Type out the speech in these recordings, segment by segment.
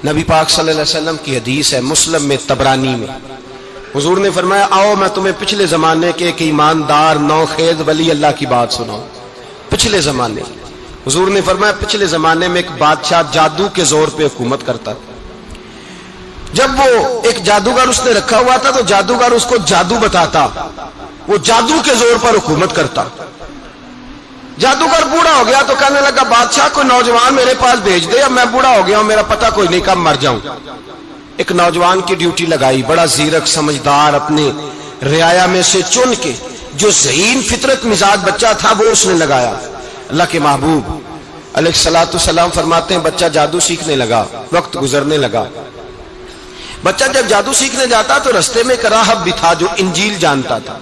نبی پاک صلی اللہ علیہ وسلم کی حدیث ہے مسلم میں طبرانی میں، حضور نے فرمایا آؤ میں تمہیں پچھلے زمانے کے ایک ایماندار نوخیز ولی اللہ کی بات سناؤں۔ پچھلے زمانے حضور نے فرمایا پچھلے زمانے میں ایک بادشاہ جادو کے زور پہ حکومت کرتا تھا۔ جب وہ ایک جادوگر اس نے رکھا ہوا تھا تو جادوگر اس کو جادو بتاتا، وہ جادو کے زور پر حکومت کرتا۔ جادوگر بوڑھا ہو گیا تو کہنے لگا بادشاہ کوئی نوجوان میرے پاس بھیج دے، اب میں بوڑھا ہو گیا ہوں، میرا پتہ کوئی نہیں کب مر جاؤں۔ ایک نوجوان کی ڈیوٹی لگائی، بڑا زیرک سمجھدار، اپنے رعایا میں سے چن کے جو ذہین فطرت مزاج بچہ تھا وہ اس نے لگایا۔ اللہ کے محبوب علیہ الصلوۃ والسلام فرماتے ہیں بچہ جادو سیکھنے لگا، وقت گزرنے لگا۔ بچہ جب جادو سیکھنے جاتا تو رستے میں ایک راہب بھی تھا جو انجیل جانتا تھا،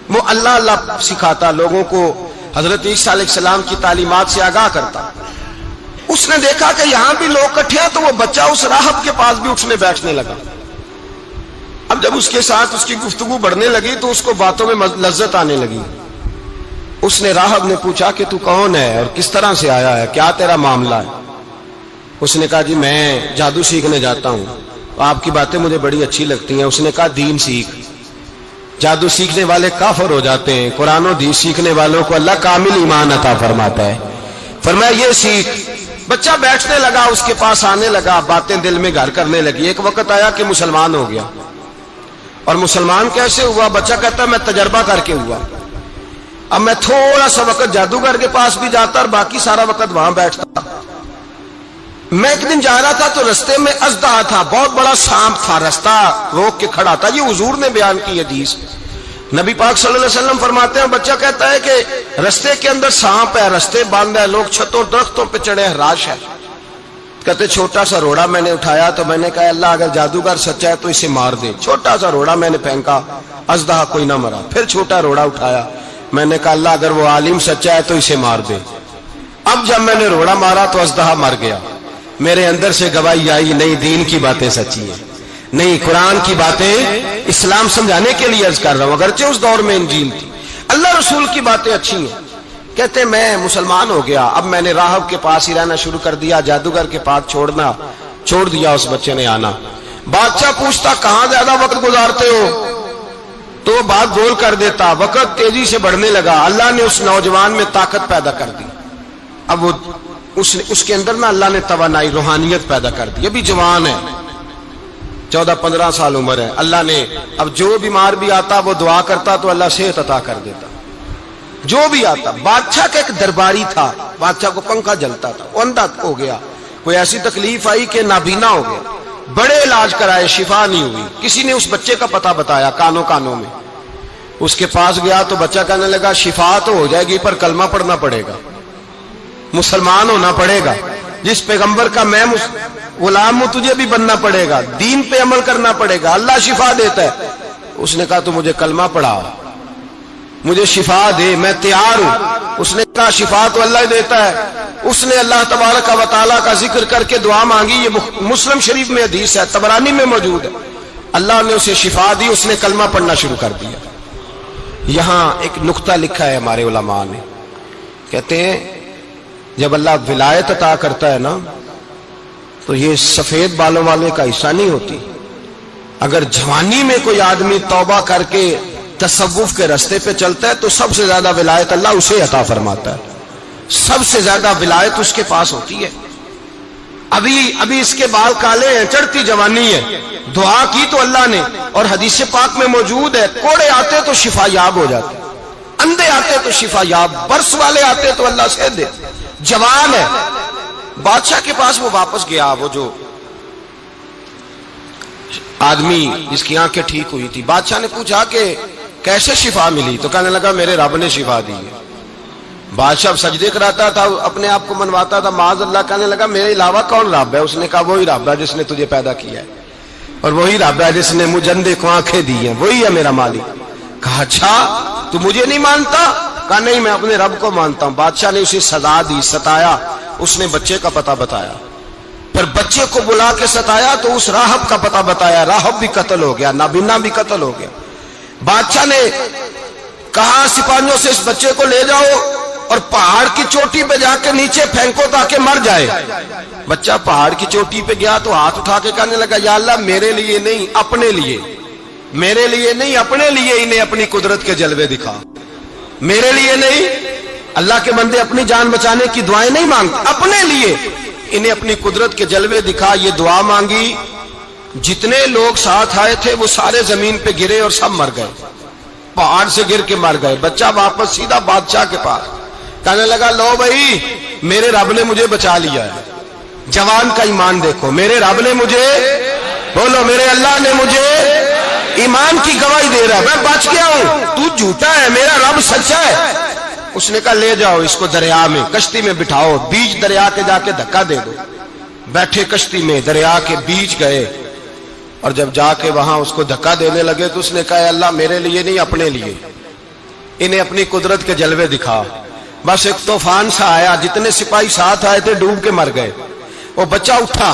وہ اللہ اللہ سکھاتا، لوگوں کو حضرت عیسیٰ علیہ السلام کی تعلیمات سے آگاہ کرتا۔ اس نے دیکھا کہ یہاں بھی لوگ اکٹھے ہیں تو وہ بچہ اس راہب کے پاس بھی اٹھنے بیٹھنے لگا۔ اب جب اس کے ساتھ اس کی گفتگو بڑھنے لگی تو اس کو باتوں میں لذت آنے لگی۔ اس نے راہب نے پوچھا کہ تو کون ہے اور کس طرح سے آیا ہے، کیا تیرا معاملہ ہے؟ اس نے کہا جی میں جادو سیکھنے جاتا ہوں، آپ کی باتیں مجھے بڑی اچھی لگتی ہیں۔ اس نے کہا دین سیکھ، جادو سیکھنے والے کافر ہو جاتے ہیں، قرآن و حدیث سیکھنے والوں کو اللہ کامل ایمان عطا فرماتا ہے۔ فرمایا یہ سیکھ۔ بچہ بیٹھنے لگا، اس کے پاس آنے لگا، باتیں دل میں گھر کرنے لگی۔ ایک وقت آیا کہ مسلمان ہو گیا، اور مسلمان کیسے ہوا؟ بچہ کہتا ہے میں تجربہ کر کے ہوا۔ اب میں تھوڑا سا وقت جادوگر کے پاس بھی جاتا اور باقی سارا وقت وہاں بیٹھتا۔ میں ایک دن جا رہا تھا تو رستے میں اژدہا تھا، بہت بڑا سانپ تھا، رستہ روک کے کھڑا تھا۔ یہ حضور نے بیان کی حدیث۔ نبی پاک صلی اللہ علیہ وسلم فرماتے ہیں بچہ کہتا ہے کہ رستے کے اندر سانپ ہے، رستے بند ہے، لوگ چھتوں درختوں پہ چڑھے ہیں، راش ہے۔ کہتے چھوٹا سا روڑا میں نے اٹھایا تو میں نے کہا اللہ اگر جادوگر سچا ہے تو اسے مار دے۔ چھوٹا سا روڑا میں نے پھینکا، اژدہا کوئی نہ مرا۔ پھر چھوٹا روڑا اٹھایا، میں نے کہا اللہ اگر وہ عالم سچا ہے تو اسے مار دے۔ اب جب میں نے روڑا مارا تو اژدہا مر گیا۔ میرے اندر سے گواہی آئی نہیں دین کی باتیں سچی ہیں، نہیں قرآن کی باتیں اسلام سمجھانے کے لیے عرض کر رہا ہوں، اگرچہ اس دور میں انجیل تھی، اللہ رسول کی باتیں اچھی ہیں۔ کہتے میں مسلمان ہو گیا، اب میں نے راہب کے پاس ہی رہنا شروع کر دیا، جادوگر کے پاس چھوڑ دیا اس بچے نے آنا۔ بادشاہ پوچھتا کہاں زیادہ وقت گزارتے ہو تو وہ بات گول کر دیتا، وقت تیزی سے بڑھنے لگا۔ اللہ نے اس نوجوان میں طاقت پیدا کر دی، اب وہ اس کے اندر نا اللہ نے توانائی روحانیت پیدا کر دی، ابھی جوان ہے، 14-15 سال عمر ہے۔ اللہ نے اب جو بیمار بھی آتا وہ دعا کرتا تو اللہ صحت عطا کر دیتا، جو بھی آتا۔ بادشاہ کا ایک درباری تھا، بادشاہ کو پنکھا جلتا تھا، وہ اندھا ہو گیا، کوئی ایسی تکلیف آئی کہ نابینا ہو گیا، بڑے علاج کرائے شفا نہیں ہوئی۔ کسی نے اس بچے کا پتہ بتایا کانوں میں، اس کے پاس گیا تو بچہ کہنے لگا شفا تو ہو جائے گی پر کلمہ پڑھنا پڑے گا، مسلمان ہونا پڑے گا، جس پیغمبر کا میں غلام ہوں تجھے بھی بننا پڑے گا، دین پہ عمل کرنا پڑے گا، اللہ شفا دیتا ہے۔ اس نے کہا تو مجھے کلمہ پڑھا، مجھے شفا دے، میں تیار ہوں۔ اس نے کہا شفا تو اللہ دیتا ہے۔ اس نے اللہ تبارک و تعالیٰ کا ذکر کر کے دعا مانگی، یہ مسلم شریف میں حدیث ہے، طبرانی میں موجود ہے۔ اللہ نے اسے شفا دی، اس نے کلمہ پڑھنا شروع کر دیا۔ یہاں ایک نقطہ لکھا ہے ہمارے علماء نے، کہتے ہیں جب اللہ ولایت عطا کرتا ہے نا تو یہ سفید بالوں والے کا حصہ نہیں ہوتی۔ اگر جوانی میں کوئی آدمی توبہ کر کے تصوف کے راستے پہ چلتا ہے تو سب سے زیادہ ولایت اللہ اسے عطا فرماتا ہے، سب سے زیادہ ولایت اس کے پاس ہوتی ہے۔ ابھی اس کے بال کالے ہیں، چڑھتی جوانی ہے، دعا کی تو اللہ نے، اور حدیث پاک میں موجود ہے کوڑے آتے تو شفا یاب ہو جاتے، اندھے آتے تو شفا یاب، برس والے آتے تو اللہ سے دے، جوان ہے۔ بادشاہ کے پاس وہ واپس گیا، وہ جو آدمی جس کی آنکھیں ٹھیک ہوئی تھی۔ بادشاہ نے پوچھا کہ کیسے شفا ملی؟ تو کہنے لگا میرے رب نے شفا دی ہے۔ بادشاہ سجدے کراتا تھا، اپنے آپ کو منواتا تھا معاذ اللہ، کہنے لگا میرے علاوہ کون رب ہے؟ اس نے کہا وہی رب ہے جس نے تجھے پیدا کیا ہے، اور وہی رب ہے جس نے مجھے اندھے کو آنکھیں دی ہیں، وہی ہے میرا مالک۔ کہا اچھا تو مجھے نہیں مانتا؟ کہا نہیں میں اپنے رب کو مانتا ہوں۔ بادشاہ نے اسے سزا دی، ستایا، اس نے بچے کا پتہ بتایا، پر بچے کو بلا کے ستایا تو اس راہب کا پتہ بتایا، راہب بھی قتل ہو گیا، نابینا بھی قتل ہو گیا۔ بادشاہ نے کہا سپاہیوں سے اس بچے کو لے جاؤ اور پہاڑ کی چوٹی پہ جا کے نیچے پھینکو تاکہ مر جائے. بچہ پہاڑ کی چوٹی پہ گیا تو ہاتھ اٹھا کے کہنے لگا یا اللہ میرے لیے نہیں اپنے لیے، میرے لیے نہیں اپنے لیے انہیں اپنی قدرت کے جلوے دکھا. میرے لیے نہیں، اللہ کے بندے اپنی جان بچانے کی دعائیں نہیں مانگتے، اپنے لیے انہیں اپنی قدرت کے جلوے دکھا. یہ دعا مانگی، جتنے لوگ ساتھ آئے تھے وہ سارے زمین پہ گرے اور سب مر گئے، پہاڑ سے گر کے مر گئے. بچہ واپس سیدھا بادشاہ کے پاس کہنے لگا لو بھائی میرے رب نے مجھے بچا لیا ہے. جوان کا ایمان دیکھو، میرے رب نے مجھے، بولو میرے اللہ نے مجھے ایمان کی گواہی دے رہا ہے، میں بچ گیا ہوں، تو جھوٹا ہے، میرا رب سچا ہے. اس نے کہا لے جاؤ اس کو دریا میں، کشتی میں بٹھاؤ، بیچ دریا کے جا کے دھکا دے دو. بیٹھے کشتی میں، دریا کے بیچ گئے، اور جب جا کے وہاں اس کو دھکا دینے لگے تو اس نے کہا اللہ میرے لیے نہیں اپنے لیے انہیں اپنی قدرت کے جلوے دکھا. بس ایک طوفان سا آیا، جتنے سپاہی ساتھ آئے تھے ڈوب کے مر گئے. وہ بچہ اٹھا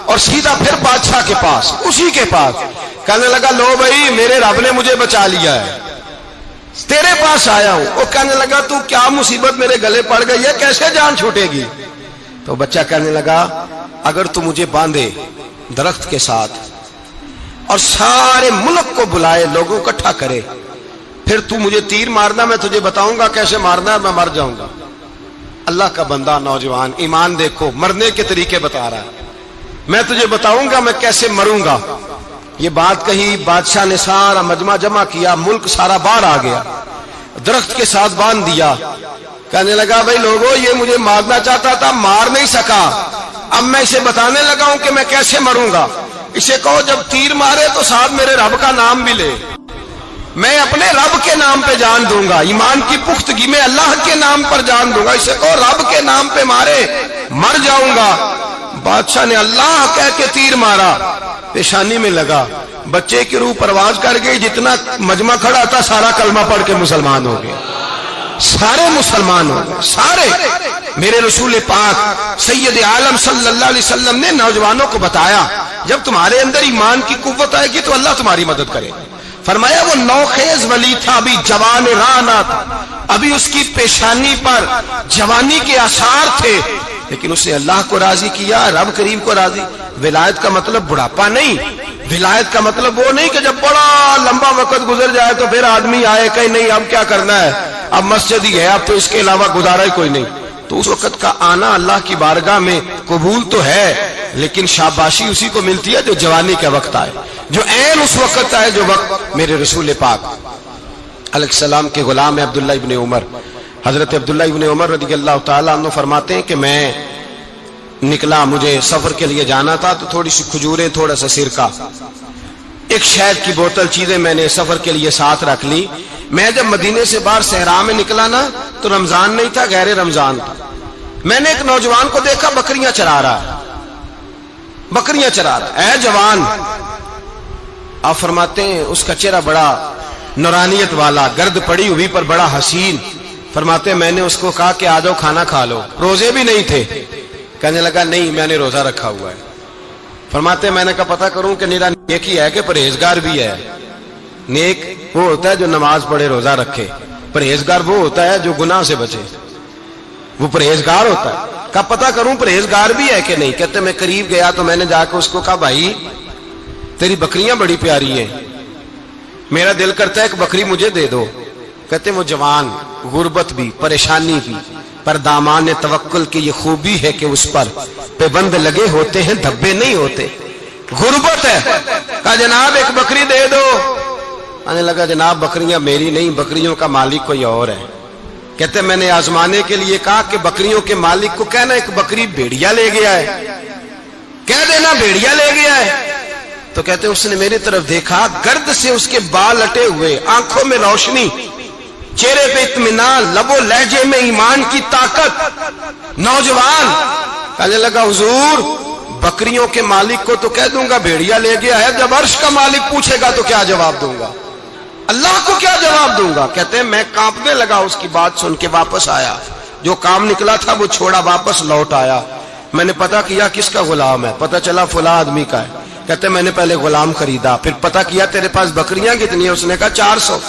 اور سیدھا پھر بادشاہ کے پاس، اسی کے پاس کہنے لگا لو بھائی میرے رب نے مجھے بچا لیا ہے، تیرے پاس آیا ہوں. وہ کہنے لگا تو کیا مصیبت میرے گلے پڑ گئی ہے، کیسے جان چھوٹے گی؟ تو بچہ کہنے لگا اگر تو مجھے باندھے درخت کے ساتھ اور سارے ملک کو بلائے، لوگوں کو اکٹھا کرے، پھر تو مجھے تیر مارنا، میں تجھے بتاؤں گا کیسے مارنا ہے، میں مر جاؤں گا. اللہ کا بندہ نوجوان ایمان دیکھو، مرنے کے طریقے بتا رہا ہے، میں تجھے بتاؤں گا میں کیسے مروں گا. یہ بات کہی، بادشاہ نے سارا مجمع جمع کیا، ملک سارا باہر آ گیا، درخت کے ساتھ باندھ دیا. کہنے لگا بھائی لوگوں یہ مجھے مارنا چاہتا تھا، مار نہیں سکا، اب میں اسے بتانے لگا ہوں کہ میں کیسے مروں گا. اسے کہو جب تیر مارے تو ساتھ میرے رب کا نام بھی لے، میں اپنے رب کے نام پہ جان دوں گا، ایمان کی پختگی میں اللہ کے نام پر جان دوں گا. اسے کہو رب کے نام پہ مارے، مر جاؤں گا. بادشاہ نے اللہ کہہ کے تیر مارا، پیشانی میں لگا، بچے کی روح پرواز کر گئی. جتنا مجمع کھڑا تھا سارا کلمہ پڑھ کے مسلمان ہو گئے، سارے مسلمان ہو گئے سارے. میرے رسول پاک سید عالم صلی اللہ علیہ وسلم نے نوجوانوں کو بتایا جب تمہارے اندر ایمان کی قوت آئے گی تو اللہ تمہاری مدد کرے. فرمایا وہ نوخیز ولی تھا، ابھی جوان رانا تھا، ابھی اس کی پیشانی پر جوانی کے آثار تھے، لیکن اس نے اللہ کو راضی کیا، رب کریم کو راضی. ولایت کا مطلب بڑھاپا نہیں، ولایت کا مطلب وہ نہیں کہ جب بڑا لمبا وقت گزر جائے تو پھر آدمی آئے کہ نہیں اب کیا کرنا ہے، اب مسجد ہی ہے، اب تو اس کے علاوہ گزارا ہی کوئی نہیں. تو اس وقت کا آنا اللہ کی بارگاہ میں قبول تو ہے، لیکن شاباشی اسی کو ملتی ہے جو جوانی کا وقت آئے، جو عین اس وقت آئے جو وقت میرے رسول پاک علیہ السلام کے غلام عبداللہ ابن عمر، حضرت عبداللہ ابن عمر رضی اللہ تعالیٰ عنہ فرماتے ہیں کہ میں نکلا، مجھے سفر کے لیے جانا تھا، تو تھوڑی سی کھجوریں، تھوڑا سا سرکہ، ایک شہد کی بوتل، چیزیں میں نے سفر کے لیے ساتھ رکھ لی. میں جب مدینے سے باہر صحرا میں نکلا نا تو رمضان نہیں تھا، غیر رمضان تھا. میں نے ایک نوجوان کو دیکھا بکریاں چرا رہا ہے، بکریاں چرا رہا ہے. اے جوان، آپ فرماتے ہیں اس کا چہرہ بڑا نورانیت والا، گرد پڑی ہوئی پر بڑا حسین. فرماتے ہیں میں نے اس کو کہا کہ آ جاؤ کھانا کھا لو، روزے بھی نہیں تھے. کہنے لگا نہیں میں نے روزہ رکھا ہوا ہے. فرماتے ہیں میں نے کہا پتہ کروں کہ نیرا نیک ہی ہے کہ پرہیزگار بھی ہے. نیک وہ ہوتا ہے جو نماز پڑھے روزہ رکھے، پرہیزگار وہ ہوتا ہے جو گناہ سے بچے، وہ پرہیزگار ہوتا ہے. کہا پتہ کروں پرہیزگار بھی ہے کہ نہیں. کہتے میں قریب گیا تو میں نے جا کے اس کو کہا بھائی تیری بکریاں بڑی پیاری ہیں، میرا دل کرتا ہے کہ بکری مجھے دے دو. کہتے وہ جوان، غربت بھی، پریشانی بھی، پر دامان توکل کی یہ خوبی ہے کہ اس پر پابند لگے ہوتے ہیں، دھبے نہیں ہوتے. غربت ہے. کہا جناب ایک بکری دے دو. آنے لگا جناب بکریاں میری نہیں، بکریوں کا مالک کوئی اور ہے. کہتے میں نے آزمانے کے لیے کہا کہ بکریوں کے مالک کو کہنا ایک بکری بھیڑیا لے گیا ہے، کہہ دینا بھیڑیا لے گیا ہے. تو کہتے اس نے میری طرف دیکھا، گرد سے اس کے بال اٹے ہوئے، آنکھوں میں روشنی، چہرے پہ اطمینان، لب و لہجے میں ایمان کی طاقت. نوجوان کہنے لگا حضور بکریوں کے مالک کو تو کہہ دوں گا بھیڑیا لے گیا ہے، جب عرش کا مالک پوچھے گا تو کیا جواب دوں گا، اللہ کو کیا جواب دوں گا. کہتے ہیں میں کانپنے لگا اس کی بات سن کے، واپس آیا، جو کام نکلا تھا وہ چھوڑا، واپس لوٹ آیا. میں نے پتہ کیا کس کا غلام ہے، پتہ چلا فلاں آدمی کا ہے. کہتے میں نے پہلے غلام خریدا، پھر پتہ کیا تیرے پاس بکریاں کتنی ہیں، اس نے کہا 400.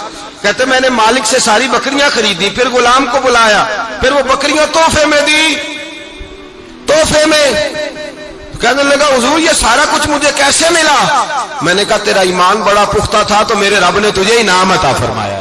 کہتے میں نے مالک سے ساری بکریاں خریدی، پھر غلام کو بلایا، پھر پھر وہ بکریاں تحفے میں دی، تحفے میں کہنے لگا حضور یہ سارا کچھ مجھے کیسے ملا؟ میں نے کہا تیرا ایمان بڑا پختہ تھا تو میرے رب نے تجھے انعام عطا فرمایا۔